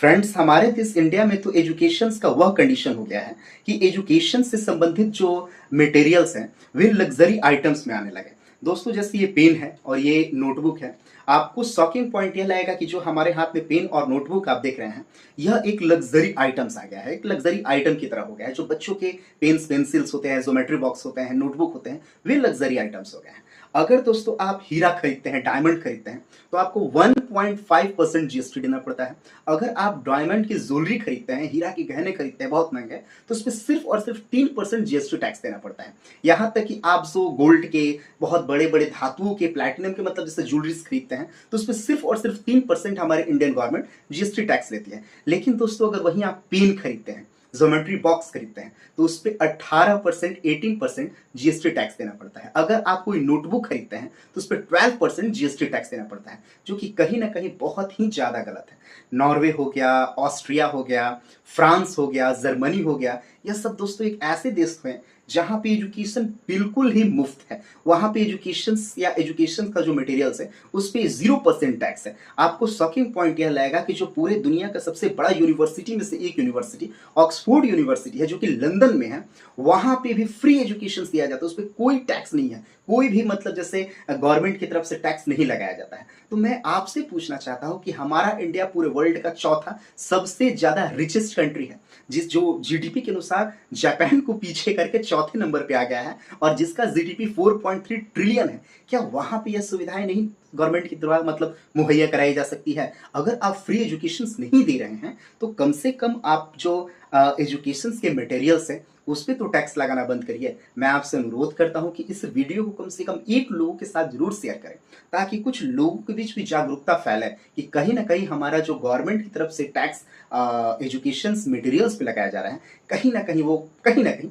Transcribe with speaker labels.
Speaker 1: Friends, हमारे देश India में तो एजुकेशन का वह कंडीशन हो गया है कि एजुकेशन से संबंधित जो मटेरियल्स हैं वे लग्जरी आइटम्स में आने लगे। दोस्तों, जैसे ये पेन है और ये नोटबुक है। आपको शॉकिंग पॉइंट यह लगेगा कि जो हमारे हाथ में पेन और नोटबुक आप देख रहे हैं, यह एक लग्जरी आइटम्स आ गया है, एक लग्जरी आइटम की तरह हो गया है। जो बच्चों के पेन्स पेंसिल्स होते हैं, ज्योमेट्री बॉक्स होते हैं, नोटबुक होते हैं, वे लग्जरी आइटम्स हो गए हैं। अगर दोस्तों आप हीरा खरीदते हैं, डायमंड खरीदते हैं, तो आपको 1.5% जीएसटी देना पड़ता है। अगर आप डायमंड की ज्वेलरी खरीदते हैं, हीरा के गहने खरीदते हैं बहुत महंगे, तो उस पर सिर्फ और सिर्फ 3% जीएसटी टैक्स देना पड़ता है। यहाँ तक कि आप जो गोल्ड के, बहुत बड़े बड़े धातुओं के, प्लैटिनम के, मतलब जैसे ज्वेलरीज खरीदते हैं, तो उस पर सिर्फ और सिर्फ 3% हमारे इंडियन गवर्नमेंट जीएसटी टैक्स लेती है। लेकिन दोस्तों, अगर वहीं आप पेन खरीदते हैं, ज्योमेट्री बॉक्स खरीदते हैं, तो उस पर 18%, 18% जीएसटी टैक्स देना पड़ता है। अगर आप कोई नोटबुक खरीदते हैं, तो उस पर 12% जीएसटी टैक्स देना पड़ता है, जो कि कहीं ना कहीं बहुत ही ज्यादा गलत है। नॉर्वे हो गया, ऑस्ट्रिया हो गया, फ्रांस हो गया, जर्मनी हो गया, यह सब दोस्तों एक ऐसे देश हैं जहां पे एजुकेशन बिल्कुल ही मुफ्त है। वहां पे एजुकेशन या एजुकेशन का जो मटेरियल्स है उस पे 0% टैक्स है। आपको शॉकिंग पॉइंट यह लगेगा कि जो पूरे दुनिया का सबसे बड़ा यूनिवर्सिटी में से एक यूनिवर्सिटी, ऑक्सफोर्ड यूनिवर्सिटी है, जो कि लंदन में है, वहां पे भी फ्री एजुकेशन दिया जाता है। उस पर कोई टैक्स नहीं है, कोई भी मतलब जैसे गवर्नमेंट की तरफ से टैक्स नहीं लगाया जाता है। तो मैं आपसे पूछना चाहता हूं कि हमारा इंडिया पूरे वर्ल्ड का चौथा सबसे ज्यादा रिचेस्ट कंट्री है, जिस जो जीडीपी के अनुसार जापान को पीछे करके चौथे नंबर पे आ गया है, और जिसका जीडीपी 4.3 ट्रिलियन है। क्या वहां पे यह सुविधाएं नहीं गवर्नमेंट की द्वारा मतलब मुहैया कराई जा सकती है? अगर आप फ्री एजुकेशन नहीं दे रहे हैं, तो कम से कम आप जो एजुकेशन के मटेरियल्स हैं उस पर तो टैक्स लगाना बंद करिए। मैं आपसे अनुरोध करता हूं कि इस वीडियो को कम से कम एक लोगों के साथ जरूर शेयर करें, ताकि कुछ लोगों के बीच भी जागरूकता फैले कि कहीं ना कहीं हमारा जो गवर्नमेंट की तरफ से टैक्स एजुकेशन मटेरियल्स पे लगाया जा रहा है, कहीं ना कहीं वो कहीं ना कहीं